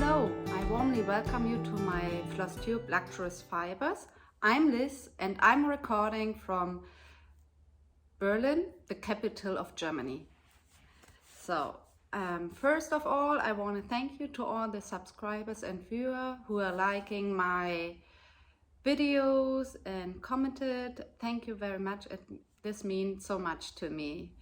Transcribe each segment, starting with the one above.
Hello, I warmly welcome you to my Flosstube Luxurious Fibers. I'm Liz and I'm recording from Berlin, the capital of Germany. So, first of all, I want to thank you to all the subscribers and viewers who are liking my videos and commented. Thank you very much. This means so much to me.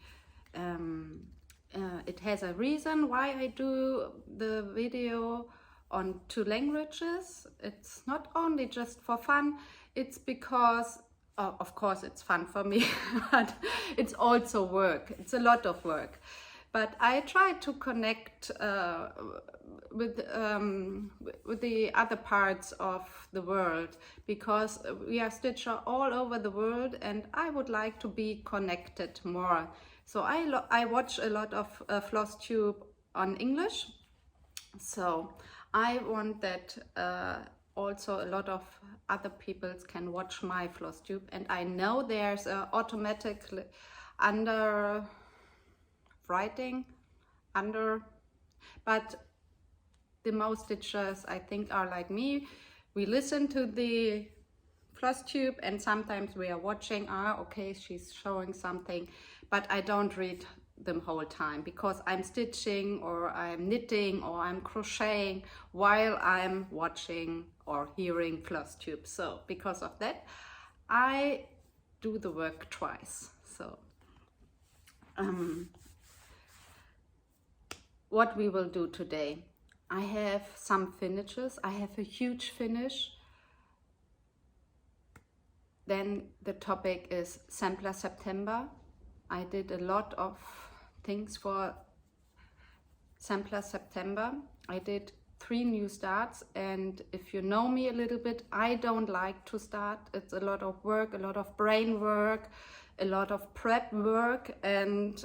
It has a reason why I do the video on 2 languages. It's not only just for fun, it's because, of course it's fun for me, but it's also work. It's a lot of work. But I try to connect with the other parts of the world, because we are stitcher all over the world and I would like to be connected more. So I watch a lot of Flosstube on English, so I want that also a lot of other people can watch my Flosstube, and I know there's a automatic but the most stitchers I think are like me. We listen to the Flosstube and sometimes we are watching, okay, she's showing something, but I don't read them whole time because I'm stitching or I'm knitting or I'm crocheting while I'm watching or hearing Flosstube. So because of that, I do the work twice. So what we will do today, I have some finishes. I have a huge finish. Then the topic is Sampler September. I did a lot of things for Sampler September. I did 3 new starts, and if you know me a little bit, I don't like to start. It's a lot of work, a lot of brain work, a lot of prep work, and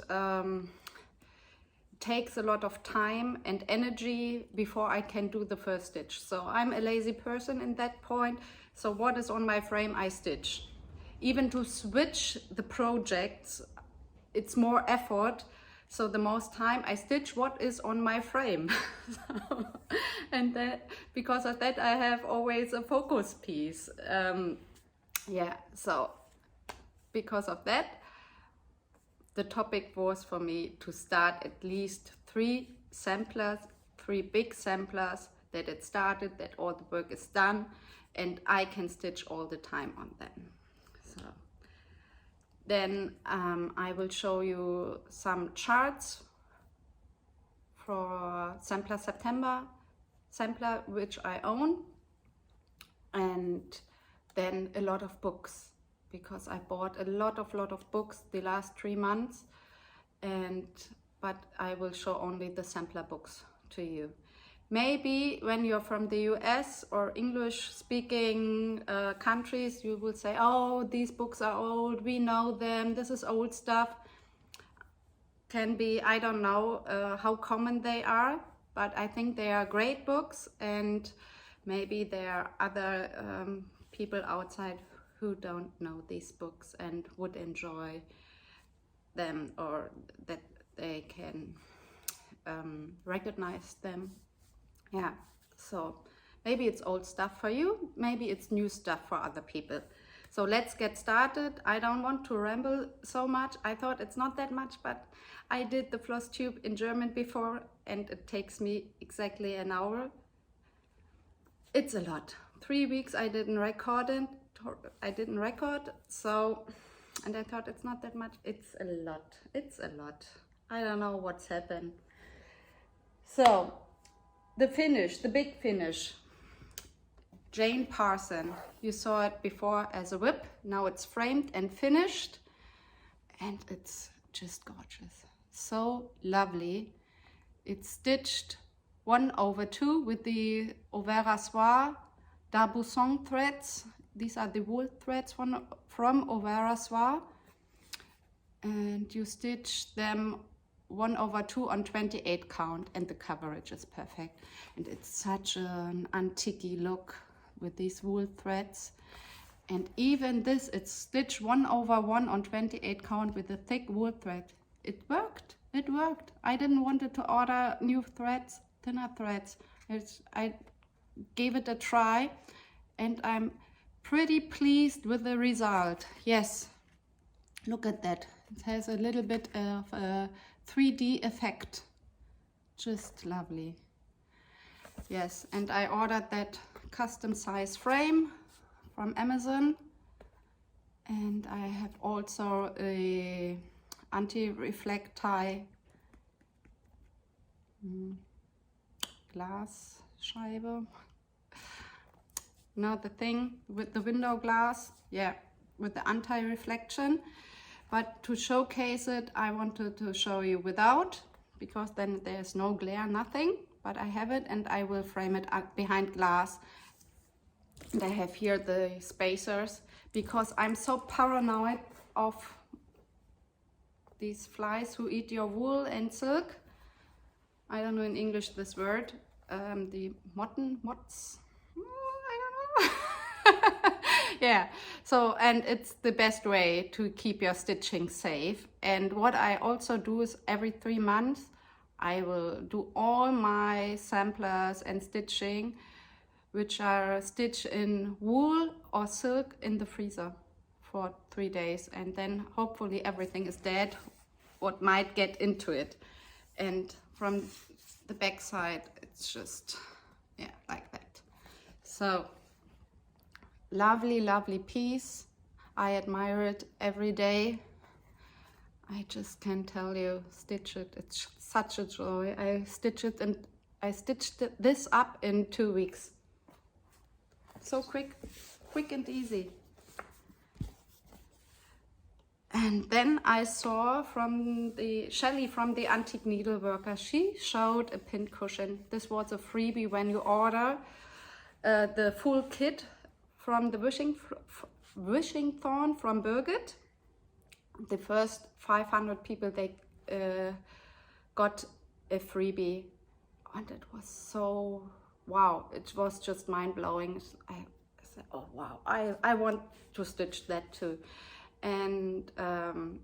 takes a lot of time and energy before I can do the first stitch. So I'm a lazy person in that point. So what is on my frame, I stitch. Even to switch the projects, it's more effort. So the most time I stitch what is on my frame. And that, because of that, I have always a focus piece. Yeah, so because of that, the topic was for me to start at least 3 samplers, 3 big samplers, that it started, that all the work is done, and I can stitch all the time on them. So then I will show you some charts for Sampler September, sampler which I own, and then a lot of books, because I bought a lot of books the last 3 months, but I will show only the sampler books to you. Maybe when you're from the US or English speaking countries, you will say, oh, these books are old, we know them, this is old stuff. Can be, I don't know how common they are, but I think they are great books, and maybe there are other people outside who don't know these books and would enjoy them, or that they can recognize them. Yeah, so maybe it's old stuff for you, maybe it's new stuff for other people. So let's get started. I don't want to ramble so much. I thought it's not that much, but I did the Flosstube in German before and it takes me exactly an hour. It's a lot. 3 weeks I didn't record, so, and I thought it's not that much. It's a lot. It's a lot. I don't know what's happened. So the finish, the big finish, Jane Parson. You saw it before as a WIP. Now it's framed and finished, and it's just gorgeous. So lovely. It's stitched 1/2 with the Auvera Soie D'Arbusson threads. These are the wool threads from Auvera Soie, and you stitch them 1/2 on 28 count, and the coverage is perfect. And it's such an antique look with these wool threads. And even this, it's stitched 1/1 on 28 count with a thick wool thread. It worked. It worked. I didn't want to order new threads, thinner threads. I gave it a try and I'm pretty pleased with the result. Yes, look at that. It has a little bit of a 3D effect. Just lovely. Yes, and I ordered that custom size frame from Amazon, and I have also a anti-reflect tie glass Scheibe. Now the thing with the window glass, yeah, with the anti-reflection. But to showcase it, I wanted to show you without, because then there's no glare, nothing. But I have it and I will frame it up behind glass. And I have here the spacers, because I'm so paranoid of these flies who eat your wool and silk. I don't know in English this word. The moths. I don't know. Yeah, so, and it's the best way to keep your stitching safe. And what I also do is every 3 months, I will do all my samplers and stitching, which are stitched in wool or silk, in the freezer for 3 days. And then hopefully everything is dead, what might get into it. And from the back side, it's just, yeah, like that. So, lovely, lovely piece. I admire it every day. I just can't tell you, stitch it. It's such a joy. I stitched this up in 2 weeks. So quick and easy. And then I saw from Shelley from the Antique Needleworker, she showed a pin cushion. This was a freebie when you order the full kit from the wishing thorn from Birgit. The first 500 people, they got a freebie, and it was so wow, it was just mind-blowing. I said, oh wow, I want to stitch that too. And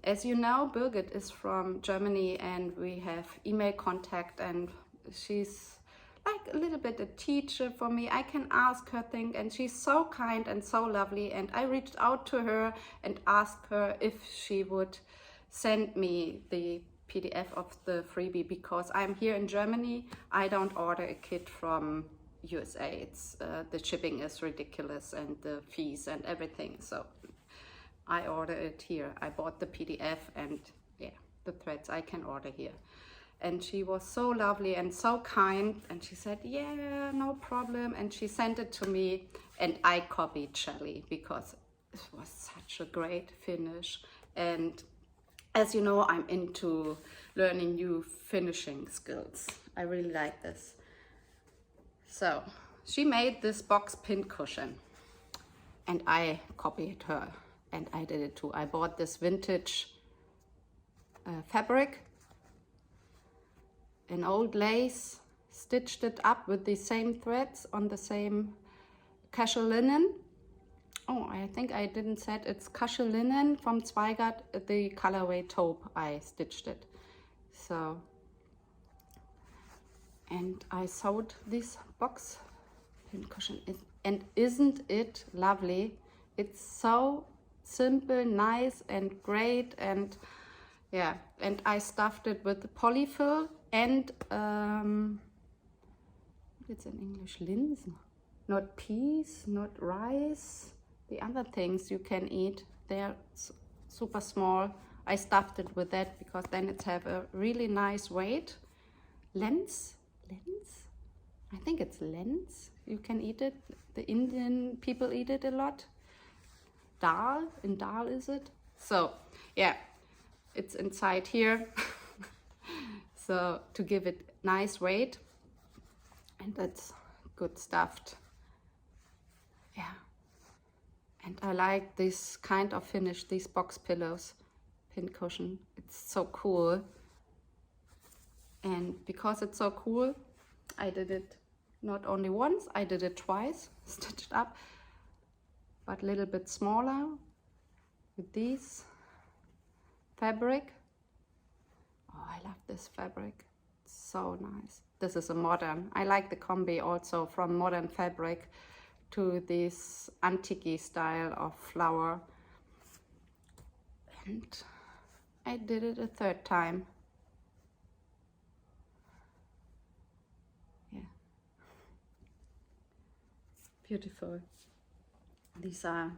as you know, Birgit is from Germany and we have email contact, and she's like a little bit a teacher for me. I can ask her things, and she's so kind and so lovely. And I reached out to her and asked her if she would send me the PDF of the freebie, because I'm here in Germany. I don't order a kit from USA. It's the shipping is ridiculous and the fees and everything. So I order it here. I bought the PDF and yeah, the threads I can order here. And she was so lovely and so kind, and she said, yeah, no problem. And she sent it to me, and I copied Shelley because it was such a great finish. And as you know, I'm into learning new finishing skills. I really like this. So she made this box pin cushion and I copied her, and I did it too. I bought this vintage fabric, an old lace, stitched it up with the same threads on the same casual linen. Oh, I think I didn't say it's casual linen from Zweigart, the colorway taupe. I stitched it. So, and I sewed this box pin cushion, and isn't it lovely? It's so simple, nice and great, and yeah, and I stuffed it with the polyfill and it's in English, linsen, not peas, not rice, the other things you can eat. They're super small. I stuffed it with that because then it have a really nice weight. Lens, I think it's lens. You can eat it. The Indian people eat it a lot. Dal, in dal is it? So yeah, it's inside here. So to give it nice weight, and that's good stuffed. Yeah, and I like this kind of finish, these box pillows, pin cushion. It's so cool, and because it's so cool, I did it not only once, I did it twice, stitched up, but a little bit smaller with these fabric. Oh, I love this fabric. It's so nice. This is a modern. I like the combi also, from modern fabric to this antique style of flower. And I did it a third time. Yeah. Beautiful. These are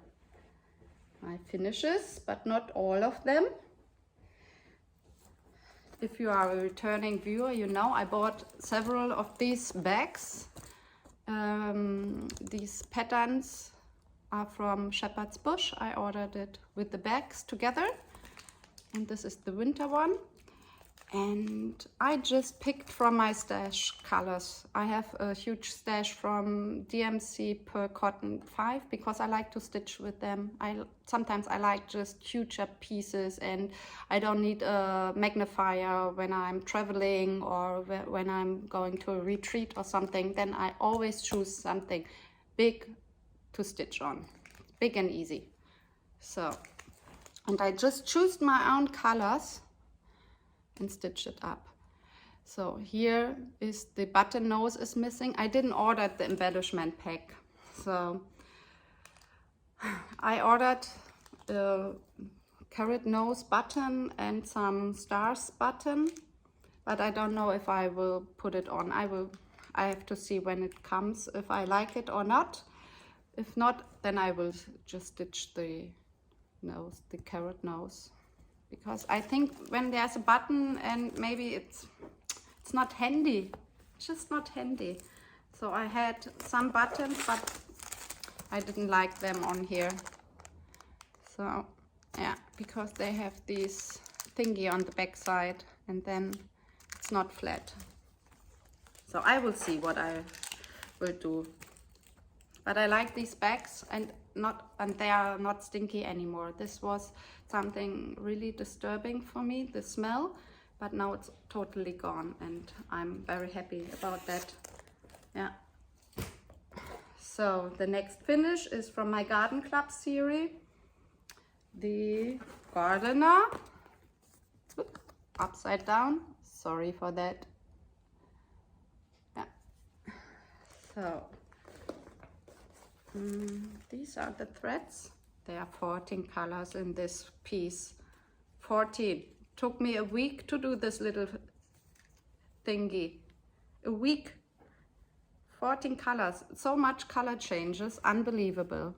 my finishes, but not all of them. If you are a returning viewer, you know I bought several of these bags. These patterns are from Shepherd's Bush. I ordered it with the bags together. And this is the winter one. And I just picked from my stash colors. I have a huge stash from DMC per Cotton 5 because I like to stitch with them. Sometimes I like just huge pieces, and I don't need a magnifier when I'm traveling or when I'm going to a retreat or something. Then I always choose something big to stitch on, big and easy. So, and I just choose my own colors and stitch it up. So here is the button nose is missing. I didn't order the embellishment pack, so I ordered the carrot nose button and some stars button, but I don't know if I will put it on. I have to see when it comes if I like it or not. If not, then I will just stitch the nose, the carrot nose. Because I think when there's a button and maybe it's not handy, it's just not handy. So I had some buttons, but I didn't like them on here. So yeah, because they have this thingy on the back side and then it's not flat. So I will see what I will do. But I like these bags, and they are not stinky anymore. This was something really disturbing for me, the smell, but now it's totally gone and I'm very happy about that. Yeah. So the next finish is from my Garden Club series, the Gardener. Oop, upside down, sorry for that. Yeah. So these are the threads. There are 14 colors in this piece. 14. Took me a week to do this little thingy. A week. 14 colors. So much color changes. Unbelievable.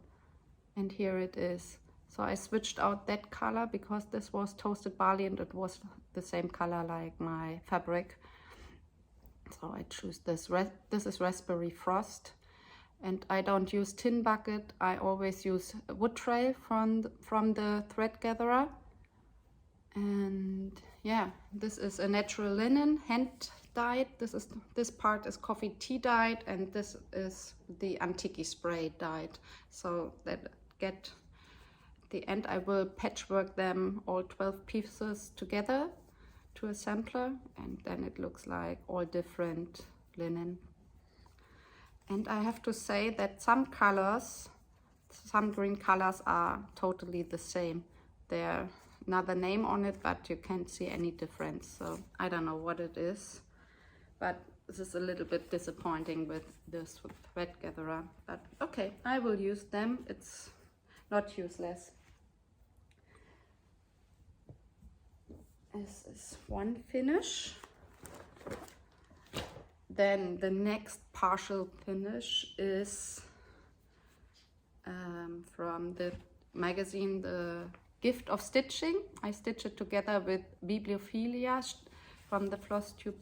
And here it is. So I switched out that color because this was toasted barley and it was the same color like my fabric. So I choose this. This is Raspberry Frost. And I don't use tin bucket. I always use wood tray from the thread gatherer. And yeah, this is a natural linen, hand dyed. This part is coffee tea dyed, and this is the antique spray dyed. So that at the end I will patchwork them all 12 pieces together to a sampler, and then it looks like all different linen. And I have to say that some colors, some green colors are totally the same. There's another name on it, but you can't see any difference. So I don't know what it is, but this is a little bit disappointing with this thread gatherer. But okay, I will use them. It's not useless. This is one finish. Then the next partial finish is from the magazine The Gift of Stitching. I stitch it together with Bibliophilia from the Flosstube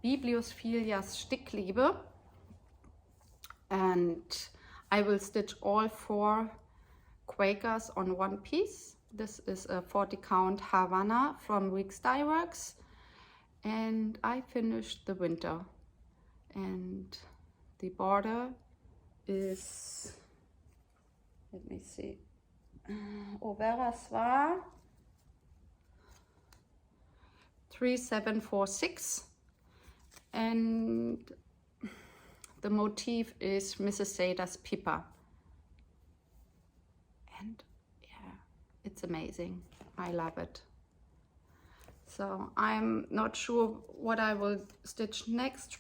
Bibliophilia's Stickliebe. And I will stitch all 4 Quakers on one piece. This is a 40 count Havana from Weeks Dye Works. And I finished the winter. And the border is, let me see, Overas war 3746, and the motif is Mrs. Sada's Pippa. And yeah, it's amazing. I love it. So I'm not sure what I will stitch next,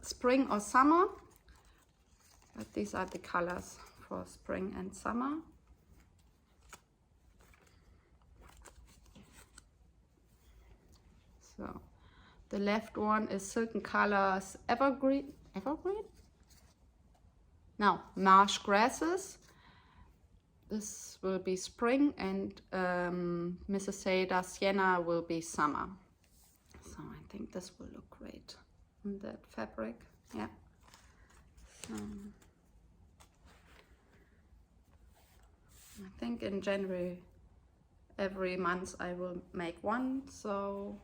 spring or summer, but these are the colors for spring and summer. So the left one is Silken Colors Evergreen? No, Marsh Grasses. This will be spring, and Mrs. Seda Sienna will be summer. So I think this will look great on that fabric. Yeah. So I think in January, every month I will make one. So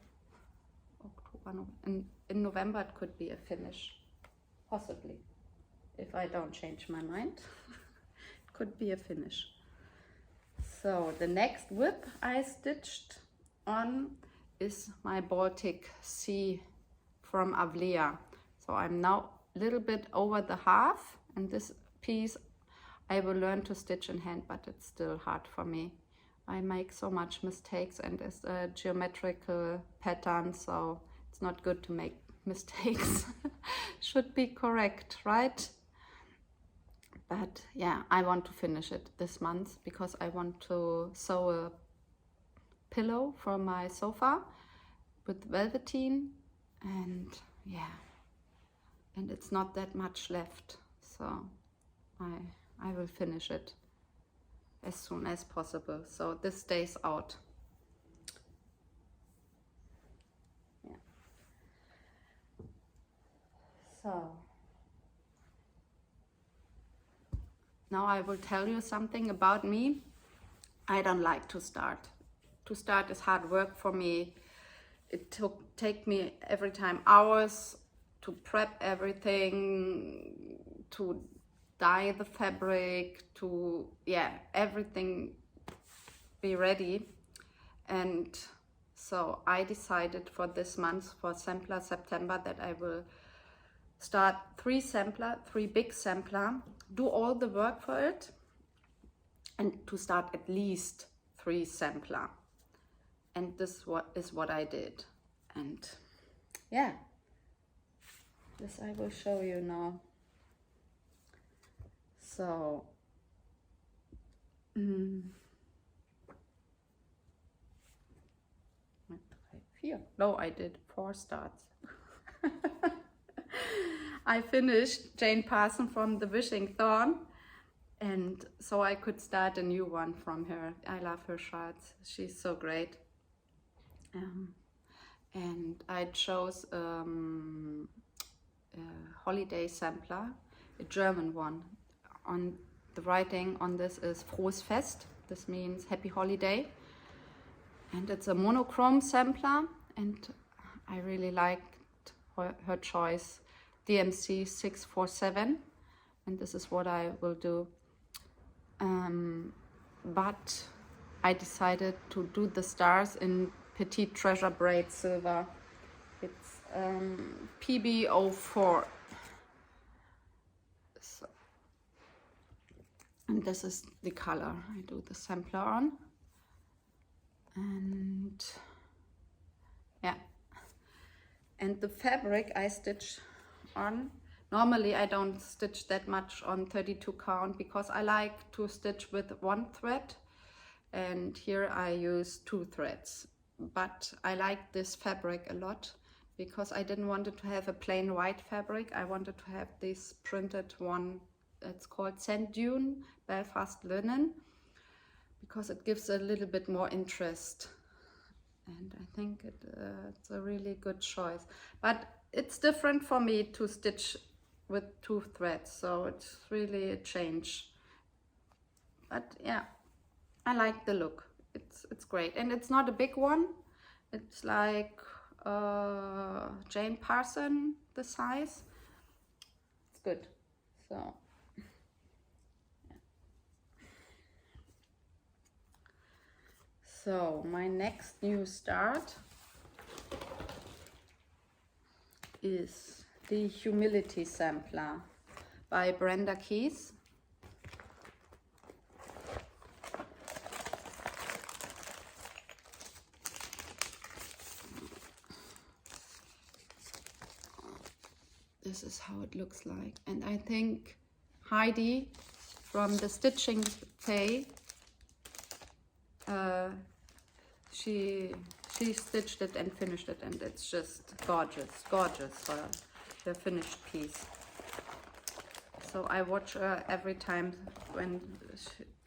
October, in November it could be a finish, possibly, if I don't change my mind. It could be a finish. So the next WIP I stitched on is my Baltic Sea from Avlea. So I'm now a little bit over the half, and this piece I will learn to stitch in hand, but it's still hard for me. I make so much mistakes, and it's a geometrical pattern, so it's not good to make mistakes. Should be correct, right? But yeah, I want to finish it this month because I want to sew a pillow for my sofa with velveteen, and yeah, and it's not that much left, so I will finish it as soon as possible. So this stays out. Yeah. So now I will tell you something about me. I don't like to start. To start is hard work for me. It take me every time hours to prep everything, to dye the fabric, to, yeah, everything be ready. And so I decided for this month, for Sampler September, that I will start 3 big sampler, do all the work for it, and to start at least 3 sampler. And this is what I did. And yeah, this I will show you now. So no, I did 4 starts. I finished Jane Parson from the Wishing Thorn, and so I could start a new one from her. I love her shirts. She's so great. And I chose a holiday sampler, a German one. On the writing on this is Frohes Fest. This means happy holiday. And it's a monochrome sampler, and I really liked her choice, DMC 647, and this is what I will do. But I decided to do the stars in Petite Treasure Braid Silver. It's PB04. So, and this is the color I do the sampler on. And yeah, and the fabric I stitch on, normally I don't stitch that much on 32 count because I like to stitch with 1 thread, and here I use 2 threads. But I like this fabric a lot because I didn't want it to have a plain white fabric. I wanted to have this printed one. It's called Sand Dune Belfast Linen, because it gives a little bit more interest, and I think it's a really good choice. But it's different for me to stitch with 2 threads, so it's really a change. But yeah, I like the look. It's great, and it's not a big one. It's like Jane Parson, the size. It's good. So so my next new start is the Humility Sampler by Brenda Keys. this is how it looks like. And I think Heidi from the Stitching Pay, she stitched it and finished it, and it's just gorgeous, gorgeous, the finished piece. So I watch her every time when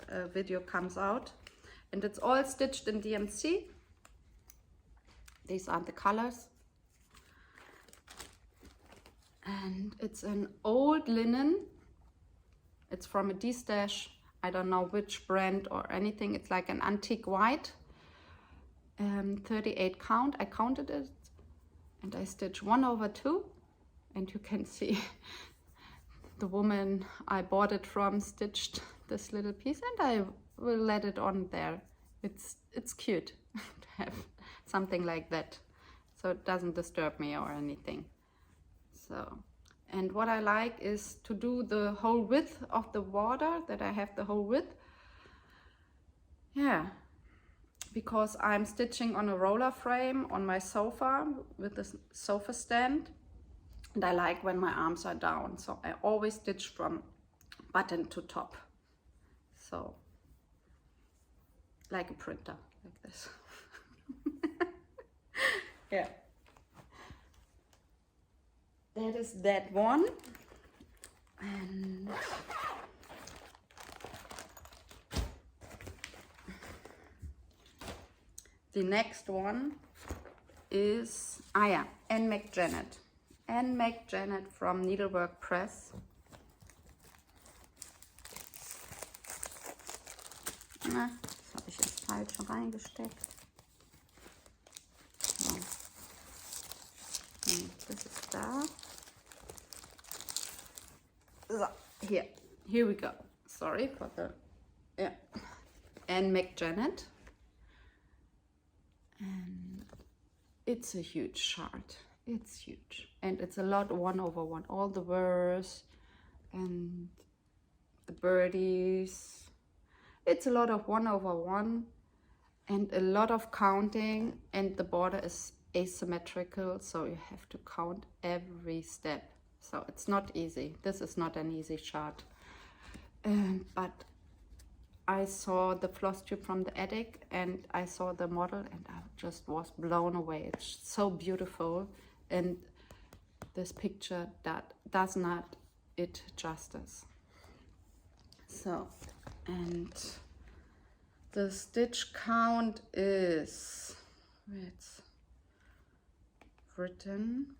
a video comes out, and it's all stitched in DMC. These are the colors, and it's an old linen. It's from a D-Stash. I don't know which brand or anything. It's like an antique white, 38 count. I counted it, and I stitched 1/2, and you can see the woman I bought it from stitched this little piece, and I will let it on there. It's cute to have something like that, so it doesn't disturb me or anything. So, and what I like is to do the whole width of the border, that I have the whole width. Yeah, because I'm stitching on a roller frame on my sofa with a sofa stand, and I like when my arms are down, so I always stitch from button to top. So, like a printer, like this. Yeah. That is that one. And the next one is, Anne McJanet. Anne McJanet from Needlework Press. Na, das habe ich jetzt falsch reingesteckt. So. Das ist da. So, here we go. Sorry for the, yeah. Anne McJanet. And it's a huge chart. It's huge. And it's a lot 1/1. All the verse and the birdies. It's a lot of 1/1 and a lot of counting, and the border is asymmetrical, so you have to count every step. So it's not easy. This is not an easy chart. But I saw the Flosstube from the attic, and I saw the model, and I just was blown away. It's so beautiful, and this picture that does not it justice. So, and the stitch count is, it's written,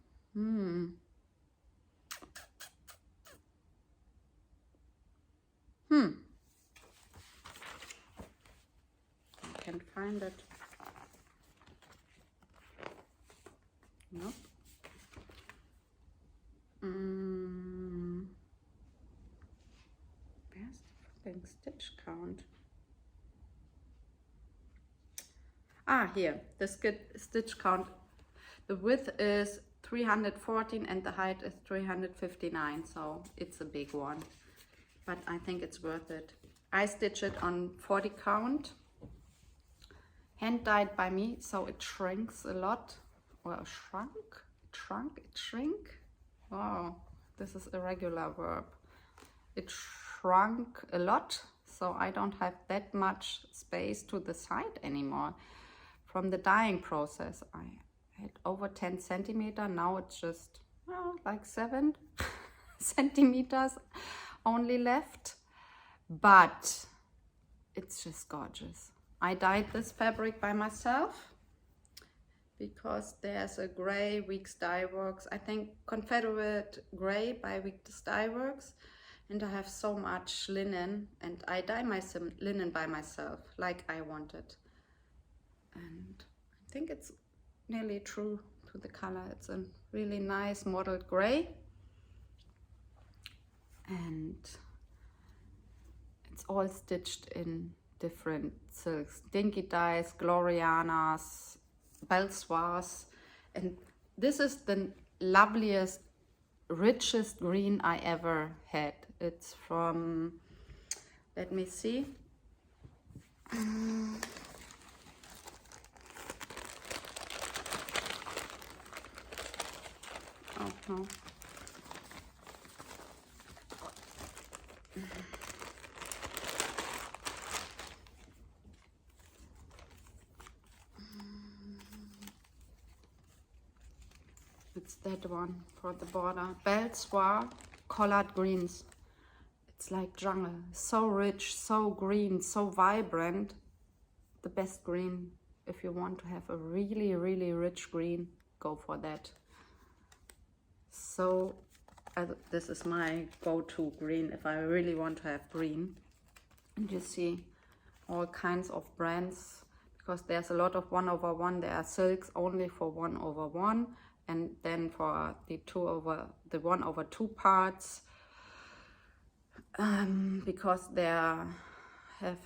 I can find it. Nope. Where's the fucking stitch count? Here, the stitch count. The width is 314 and the height is 359, so it's a big one. But I think it's worth it. I stitch it on 40 count. Hand dyed by me, so it shrinks a lot. Or shrink. Wow, this is a regular verb. It shrunk a lot, so I don't have that much space to the side anymore. From the dyeing process, I had over 10 centimeter. Now it's just, well, like 7 centimeters only left. But it's just gorgeous. I dyed this fabric by myself because there's a gray Weeks Dye Works, I think Confederate Gray by Weeks Dye Works, and I have so much linen, and I dye my linen by myself like I wanted. And I think it's nearly true to the color. It's a really nice mottled gray, and it's all stitched in different silks, dinky dyes, Glorianas, Belsoirs, and this is the loveliest, richest green I ever had. It's from, let me see, oh no, that one for the border. Belsoir Collard Greens. It's like jungle, so rich, so green, so vibrant. The best green. If you want to have a really, really rich green, go for that. So this is my go-to green if I really want to have green. And you see all kinds of brands, because there's a lot of 1/1. There are silks only for 1/1, and then for the 1/2 parts, because they have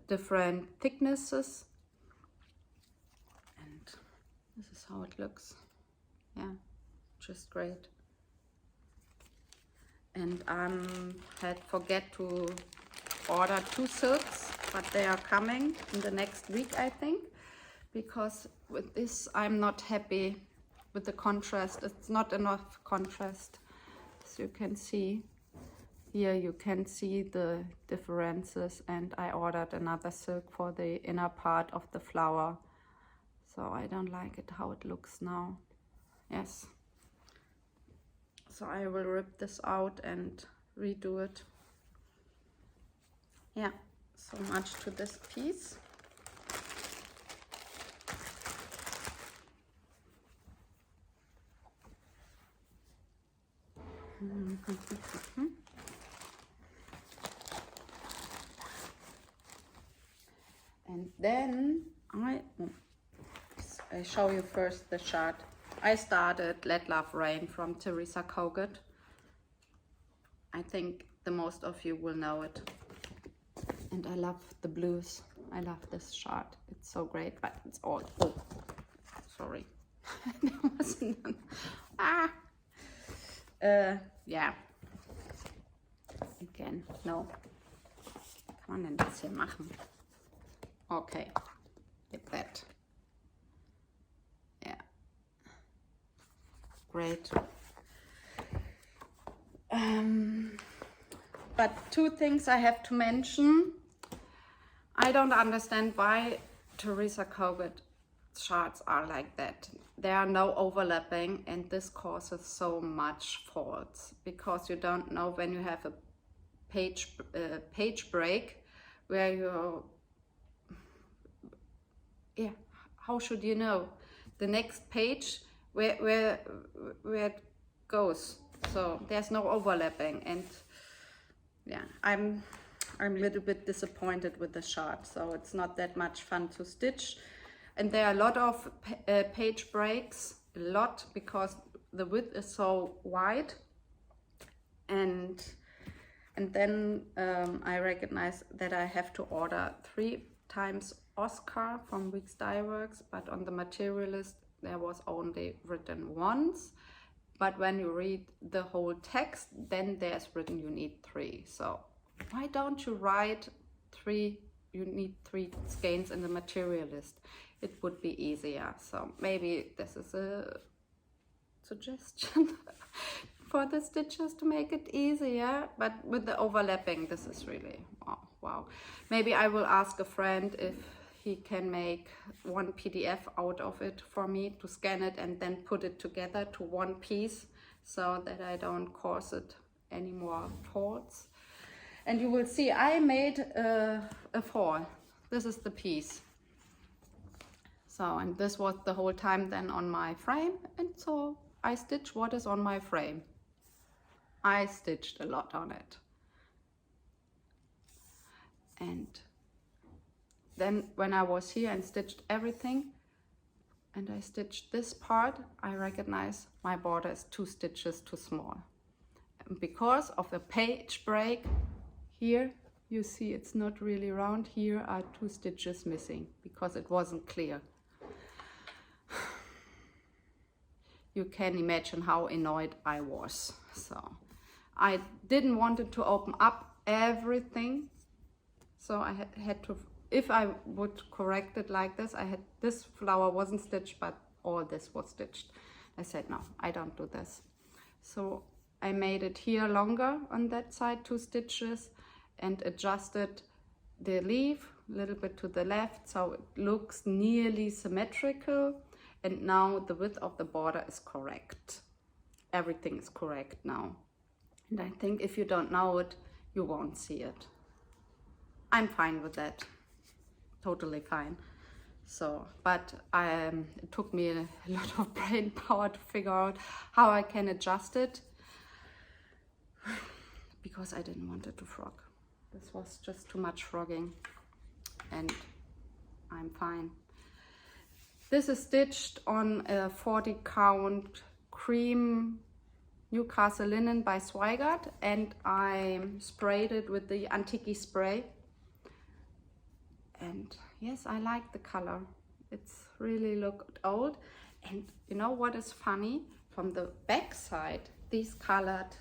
different thicknesses. And this is how it looks. Yeah, just great. And had forget to order 2 silks, but they are coming in the next week, I think, because with this I'm not happy with the contrast. It's not enough contrast, as you can see. Here you can see the differences, and I ordered another silk for the inner part of the flower. So I don't like it how it looks now. Yes. So I will rip this out and redo it. Yeah, so much to this piece. And then I show you first the chart. I started Let Love Rain from Teresa Kogut. I think the most of you will know it. And I love the blues. I love this chart. It's so great, but it's all, oh, sorry. There wasn't, yeah. Again, no. Kann man denn das hier machen? Okay, like that. Yeah. Great. But 2 things I have to mention. I don't understand why Teresa Kogut charts are like that. There are no overlapping, and this causes so much faults, because you don't know when you have a page break where you, yeah, how should you know the next page where it goes? So there's no overlapping, and yeah, I'm a little bit disappointed with the chart. So it's not that much fun to stitch, and there are a lot of page breaks, a lot, because the width is so wide. And then I recognize that I have to order 3 times Oscar from Weeks Dye Works, but on the materialist there was only written once. But when you read the whole text, then there's written you need 3. So why don't you write 3? You need 3 skeins in the materialist. It would be easier. So maybe this is a suggestion for the stitches to make it easier. But with the overlapping, this is really wow. Maybe I will ask a friend if he can make one PDF out of it for me to scan it and then put it together to one piece, so that I don't cause it any more faults. And you will see I made a fall. This is the piece. So, and this was the whole time then on my frame, and so I stitch what is on my frame. I stitched a lot on it. And then when I was here and stitched everything, and I stitched this part, I recognize my border is 2 stitches too small. And because of the page break, here you see it's not really round. Here are 2 stitches missing because it wasn't clear. You can imagine how annoyed I was. So I didn't want it to open up everything. So I had to, if I would correct it like this, this flower wasn't stitched, but all this was stitched. I said, no, I don't do this. So I made it here longer on that side, 2 stitches, and adjusted the leaf a little bit to the left, so it looks nearly symmetrical. And now the width of the border is correct. everything is correct now. And I think if you don't know it, you won't see it. I'm fine with that, totally fine. So, but it took me a lot of brain power to figure out how I can adjust it, because I didn't want it to frog. This was just too much frogging, and I'm fine. This is stitched on a 40 count cream Newcastle linen by Zweigart, and I sprayed it with the Antiqui spray. And yes, I like the color. It's really looked old. And you know what is funny? From the back side, these colored,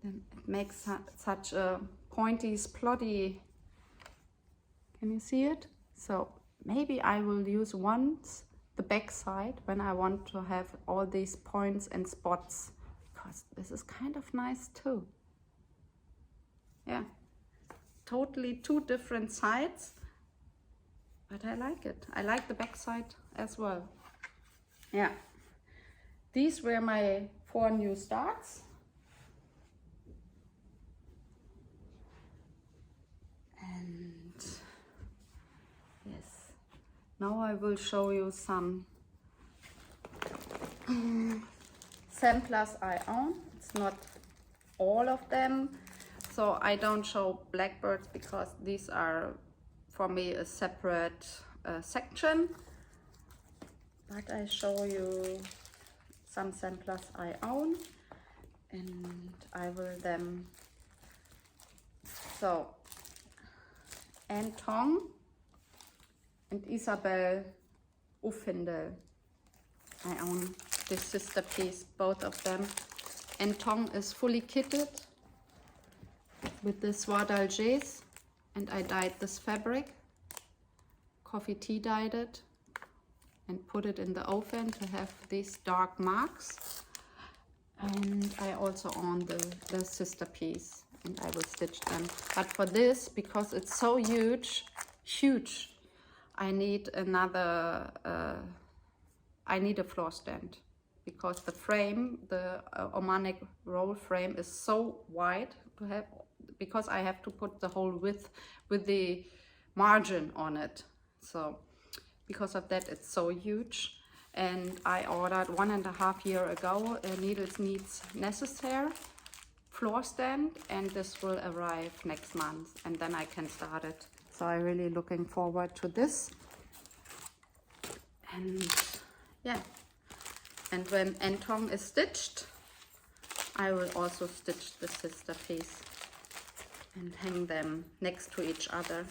then it makes such a pointy, splotty. Can you see it? So maybe I will use once the back side when I want to have all these points and spots, because this is kind of nice too. Yeah, totally two different sides, but I like it. I like the back side as well. Yeah, these were my 4 new starts. And yes, now I will show you some samplers I own. It's not all of them, so I don't show blackbirds because these are for me a separate section, but I show you some samplers I own, and I will them. So Anton and Isabel Uffindel, I own this sister piece, both of them. Anton is fully kitted with the soie d'Alger, and I dyed this fabric, coffee tea dyed it, and put it in the oven to have these dark marks. And I also own the sister piece, and I will stitch them. But for this, because it's so huge, I need another, I need a floor stand, because the frame, the Omanic roll frame, is so wide to have, because I have to put the whole width with the margin on it. So because of that, it's so huge. And I ordered 1.5 years ago a Needles Needs Necessaire floor stand, and this will arrive next month, and then I can start it. So I'm really looking forward to this. And yeah, and when Anton is stitched, I will also stitch the sister piece and hang them next to each other.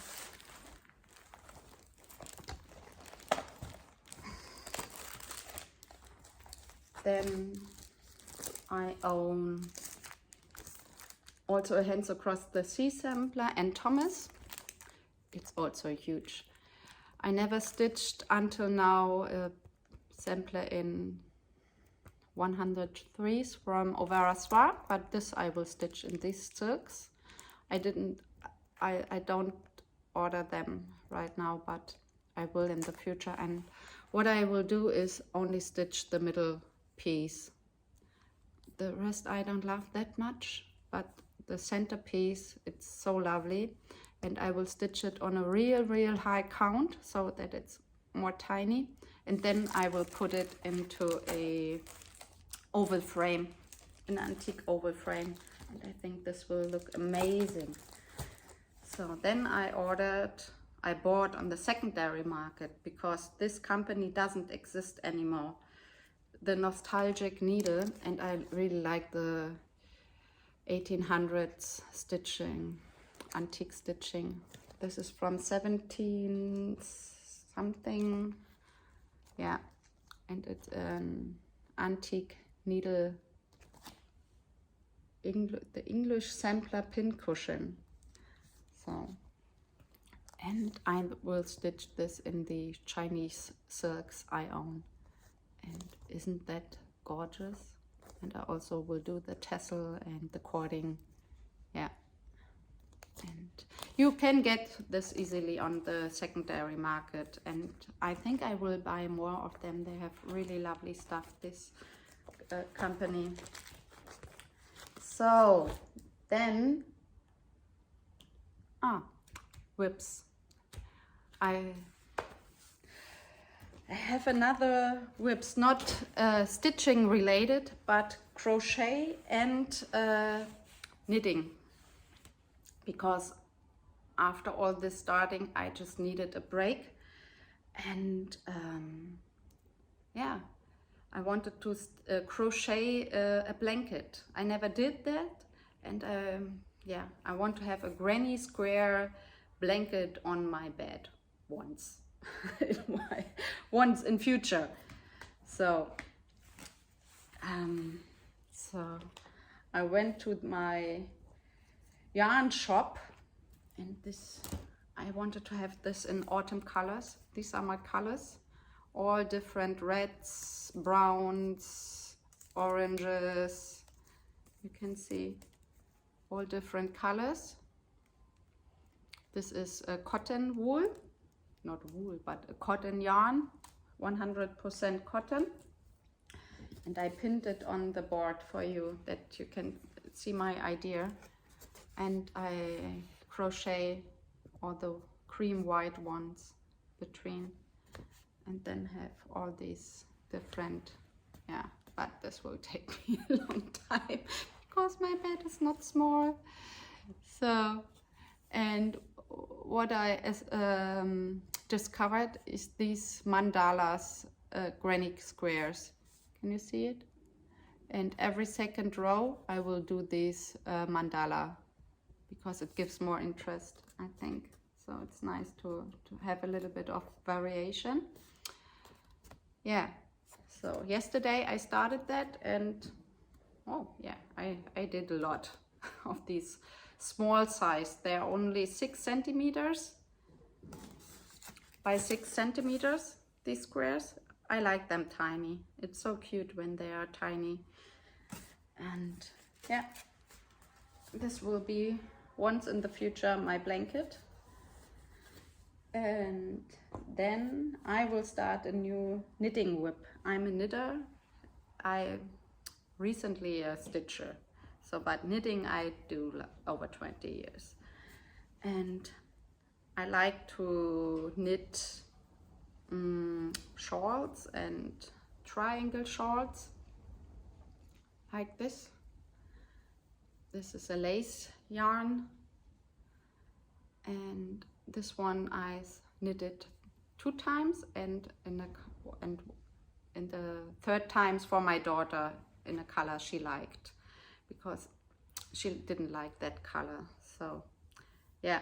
Then I own also a Hands Across the Sea sampler and Thomas. It's also huge. I never stitched until now a sampler in 103s from Overa Soir, but this I will stitch in these silks. I don't order them right now, but I will in the future. And what I will do is only stitch the middle piece. The rest I don't love that much, but the center piece, it's so lovely. And I will stitch it on a real high count so that it's more tiny. And then I will put it into a oval frame, an antique oval frame. And I think this will look amazing. So then I bought on the secondary market, because this company doesn't exist anymore, the Nostalgic Needle, and I really like the 1800s stitching, antique stitching. This is from 17 something, yeah, and it's an antique needle, the English sampler pin cushion. So, and I will stitch this in the Chinese silks I own. And isn't that gorgeous? And I also will do the tassel and the cording. Yeah. And you can get this easily on the secondary market. And I think I will buy more of them. They have really lovely stuff. This company. So then, WIPs. I have another WIPs, not stitching related, but crochet and knitting, because after all this starting I just needed a break, and yeah, I wanted to crochet a blanket. I never did that, and yeah, I want to have a granny square blanket on my bed once. Once in future. So so I went to my yarn shop, and this, I wanted to have this in autumn colors. These are my colors, all different reds, browns, oranges. You can see all different colors. This is a cotton wool, not wool, but a cotton yarn, 100% cotton. And I pinned it on the board for you that you can see my idea. And I crochet all the cream white ones between, and then have all these different, yeah, but this will take me a long time because my bed is not small. So, and what I discovered is these mandalas, granny squares. Can you see it? And every second row I will do this mandala, because it gives more interest, I think. So it's nice to have a little bit of variation. Yeah, so yesterday I started that, and oh yeah, I did a lot of these small size. They're only 6 centimeters by 6 centimeters, these squares. I like them tiny. It's so cute when they are tiny. And yeah, this will be once in the future my blanket. And then I will start a new knitting WIP. I'm a knitter. I recently a stitcher. So, but knitting I do over 20 years. And I like to knit shawls and triangle shawls like this. This is a lace yarn, and this one I knitted 2 times, and in the third times for my daughter in a color she liked, because she didn't like that color. So yeah,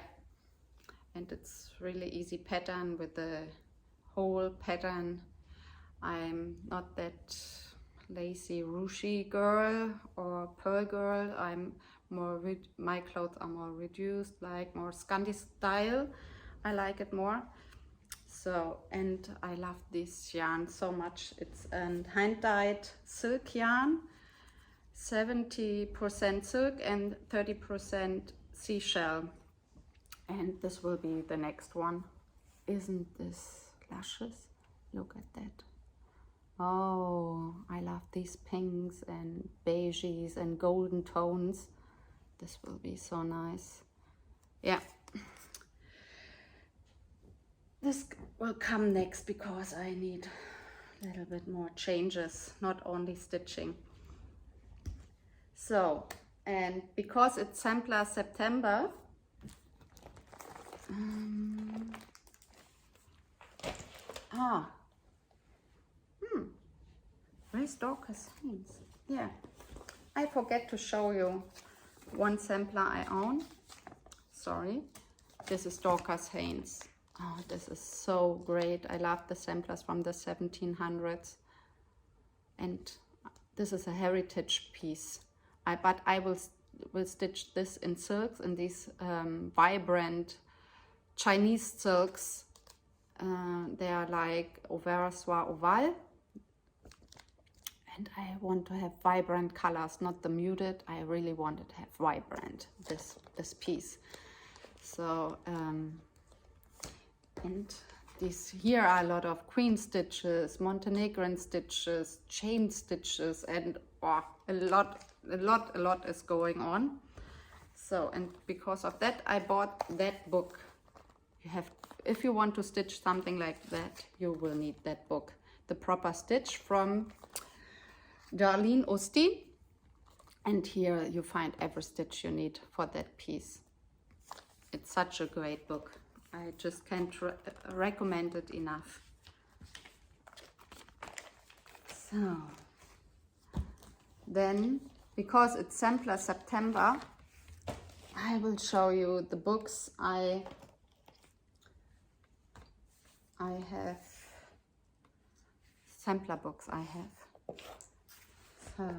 and it's really easy pattern with the whole pattern. I'm not that lacy ruchy girl or pearl girl. I'm more my clothes are more reduced, like more Scandi style. I like it more. So, and I love this yarn so much. It's a hand-dyed silk yarn, 70% silk and 30% seashell. And this will be the next one. Isn't this luscious? Look at that. Oh, I love these pinks and beiges and golden tones. This will be so nice. Yeah. This will come next because I need a little bit more changes, not only stitching. So, and because it's Sampler September, where's Dorcas Haynes? Yeah, I forget to show you one sampler I own. Sorry, this is Dorcas Haynes. Oh, this is so great. I love the samplers from the 1700s. And this is a heritage piece. But I will stitch this in silks, in these vibrant Chinese silks. They are like Auvera Soie Oval. And I want to have vibrant colors, not the muted. I really wanted to have vibrant, this piece. So, and here are a lot of queen stitches, Montenegrin stitches, chain stitches, and oh, a lot is going on. So, and because of that, I bought that book. If you want to stitch something like that, you will need that book. The Proper Stitch from Darlene Osteen. And here you find every stitch you need for that piece. It's such a great book. I just can't recommend it enough. So, then, because it's Sampler September, I will show you the books I have, sampler books I have. So,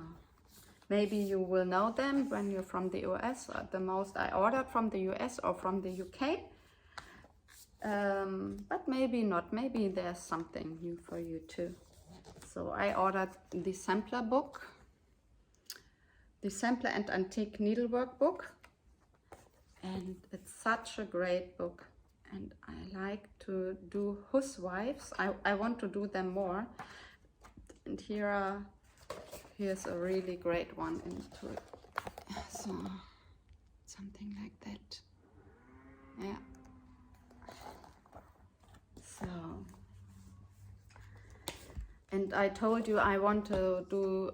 maybe you will know them when you're from the US. The most I ordered from the US or from the UK. But maybe not. Maybe there's something new for you too. So I ordered the sampler book. The Sampler and Antique Needlework book. And it's such a great book. And I like to do housewives. I want to do them more. And here's a really great one into it. So, something like that. Yeah. So, and I told you I want to do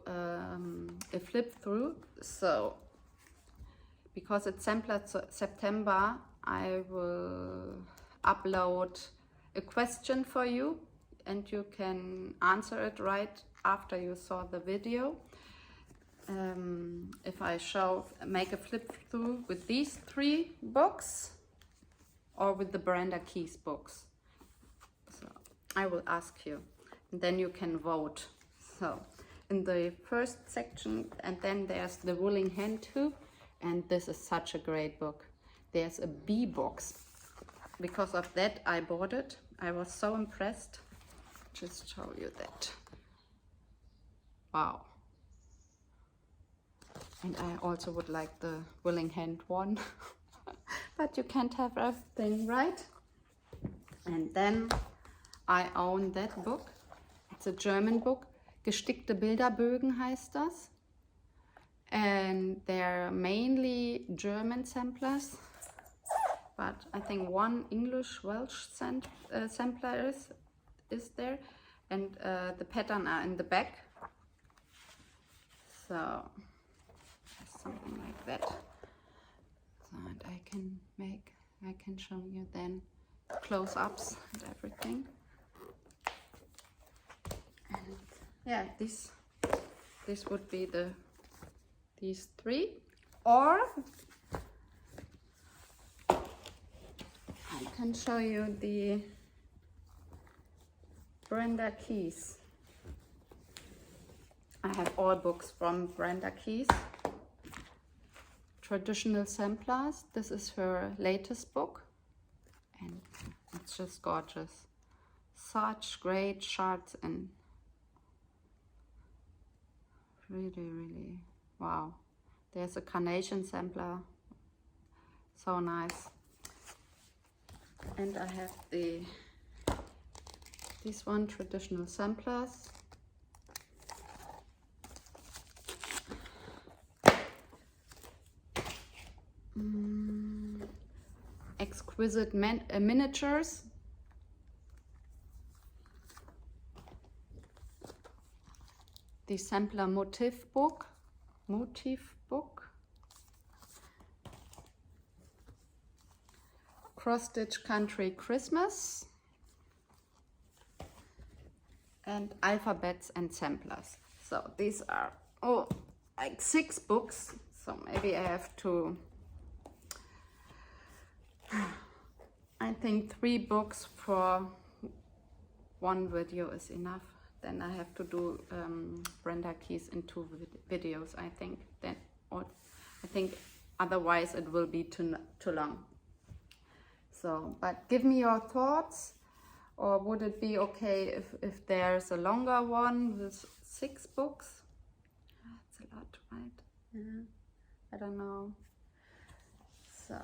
a flip through. So, because it's Sampler September, I will upload a question for you and you can answer it right after you saw the video. If I make a flip through with these 3 books or with the Brenda Keys books. So I will ask you and then you can vote. So in the first section, and then there's the Wooling Hand Hoop, and this is such a great book. There's a bee box. Because of that I bought it. I was so impressed. Just show you that. Wow. And I also would like the Willing Hand one. But you can't have everything, right? And then I own that book. It's a German book. Gestickte Bilderbögen heißt das. And they're mainly German samplers. But I think one English-Welsh sampler is there. And the pattern are in the back. So, something like that. So, and I can show you then close-ups and everything. And yeah, this would be these 3. Or I can show you the Brenda Keys. I have all books from Brenda Keys. Traditional Samplers. This is her latest book. And it's just gorgeous. Such great charts and really, wow. There's a carnation sampler. So nice. And I have this one, Traditional Samplers. Exquisite Miniatures. The Sampler Motif book. Cross Stitch Country Christmas. And Alphabets and Samplers. So these are like 6 books. So maybe I have to, I think 3 books for one video is enough. Then I have to do Brenda Keys in 2 videos, I think. I think otherwise it will be too long. So, but give me your thoughts. Or would it be okay if there's a longer one with 6 books? That's a lot, right? Yeah. I don't know. So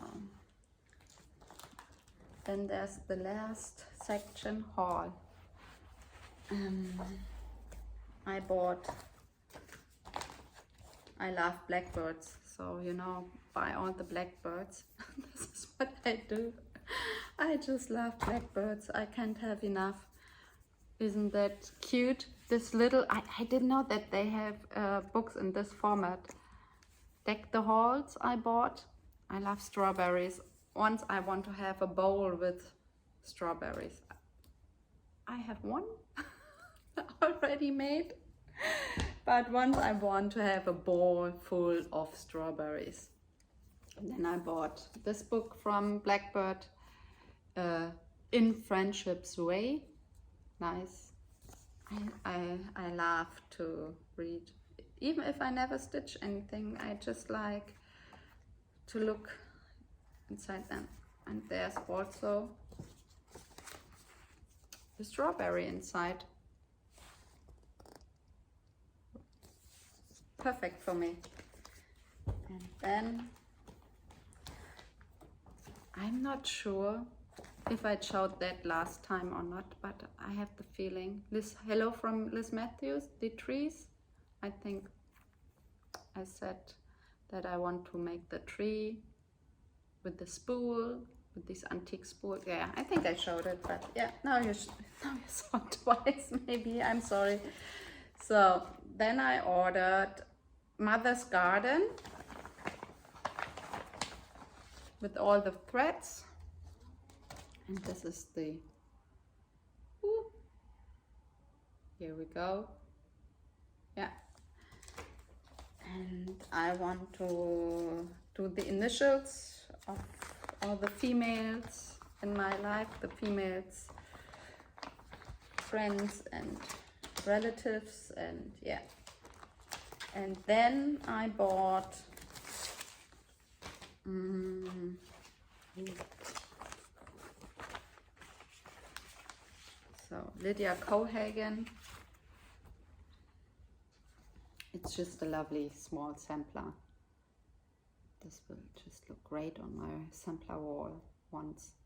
then there's the last section haul. I love blackbirds, so you know, buy all the blackbirds. This is what I do. I just love blackbirds. I can't have enough. Isn't that cute? This little, I didn't know that they have books in this format. Deck the Halls I bought. I love strawberries. Once I want to have a bowl with strawberries. I have one already made. But once I want to have a bowl full of strawberries. And then I bought this book from Blackbird, In Friendship's Way. Nice. I love to read. Even if I never stitch anything, I just like to look inside them. And there's also the strawberry inside. Perfect for me. And then I'm not sure if I showed that last time or not, but I have the feeling. Hello from Liz Matthews, the trees. I think I said that I want to make the tree with the spool, with this antique spool. Yeah, I think I showed it, but yeah, now you saw it twice maybe, I'm sorry. So then I ordered Mother's Garden with all the threads, and this is the, here we go. Yeah, and I want to do the initials of all the females in my life, the females, friends and relatives, and yeah. And then I bought so Lydia Cohagen. It's just a lovely small sampler. This will just look great on my sampler wall once.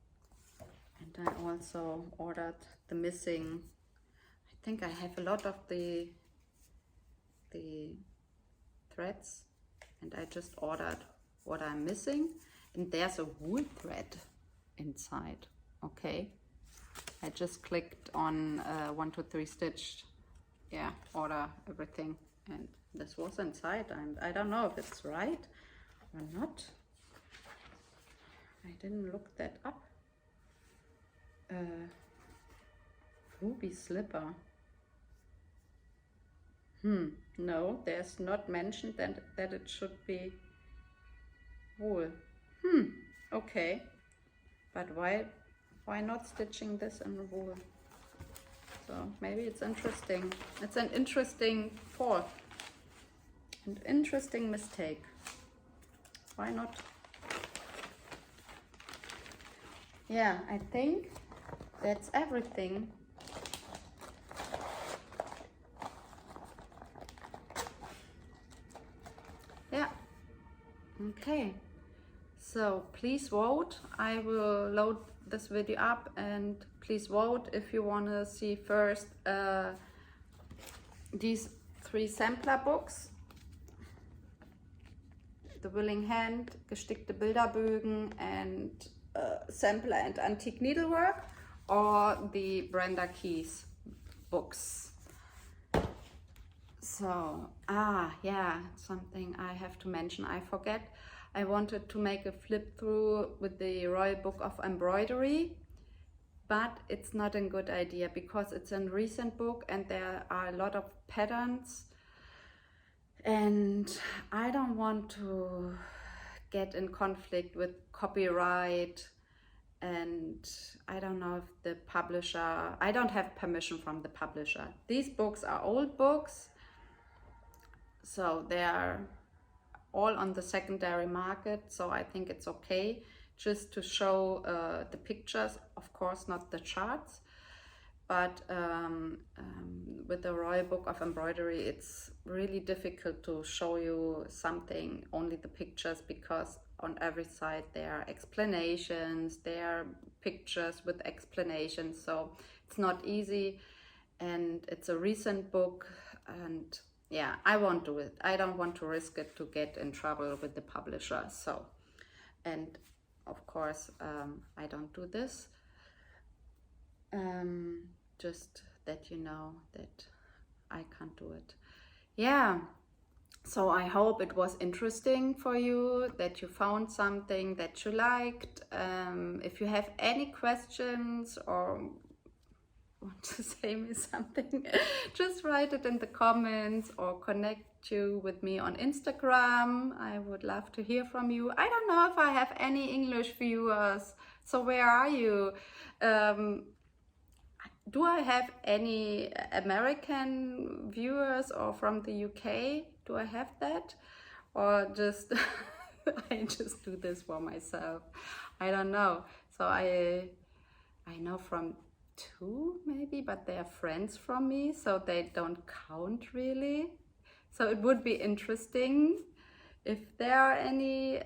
And I also ordered the missing, I think I have a lot of the threads, and I just ordered what I'm missing, and there's a wool thread inside. Okay, I just clicked on 1, 2, 3 stitched, yeah, order everything, and this was inside, and I don't know if it's right or not. I didn't look that up. Ruby slipper. No, there's not mentioned that it should be wool. Okay, but why not stitching this in wool? So maybe it's interesting. It's an interesting fall, an interesting mistake. Why not? Yeah, I think that's everything. Yeah, okay, so please vote. I will load this video up, and please vote if you want to see first these 3 sampler books: The Willing Hand, Gestickte Bilderbögen, and Sampler and Antique Needlework, or the Brenda Keys books. So, yeah, something I have to mention, I forget. I wanted to make a flip through with the Royal Book of Embroidery, but it's not a good idea because it's a recent book and there are a lot of patterns, and I don't want to get in conflict with copyright, and I don't know if the publisher, I don't have permission from the publisher. These books are old books, so they are all on the secondary market, so I think it's okay just to show the pictures, of course not the charts, but with the Royal Book of Embroidery it's really difficult to show you something, only the pictures, because on every side there are explanations, there are pictures with explanations, so it's not easy, and it's a recent book, and yeah, I won't do it. I don't want to risk it to get in trouble with the publisher. So, and of course, I don't do this. Just that you know that I can't do it. Yeah. So I hope it was interesting for you, that you found something that you liked. If you have any questions or want to say me something, just write it in the comments or connect you with me on Instagram. I would love to hear from you. I don't know if I have any English viewers, so where are you? Do I have any American viewers or from the UK? Do I have that? Or just I just do this for myself? I don't know. So I know from 2 maybe, but they are friends from me, so they don't count really. So it would be interesting if there are any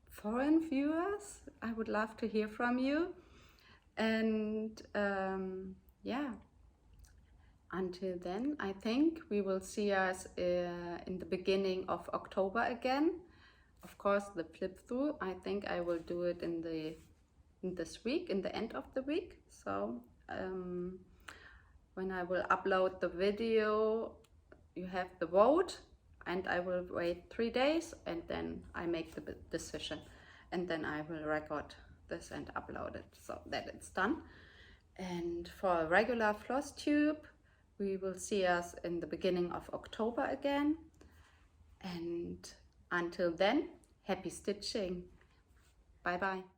foreign viewers. I would love to hear from you. And yeah, until then, I think we will see us in the beginning of October again. Of course, the flip through, I think I will do it in this week, in the end of the week. So when I will upload the video, you have the vote, and I will wait 3 days, and then I make the decision, and then I will record this and upload it so that it's done. And for a regular Flosstube, we will see us in the beginning of October again. And until then, happy stitching. Bye bye.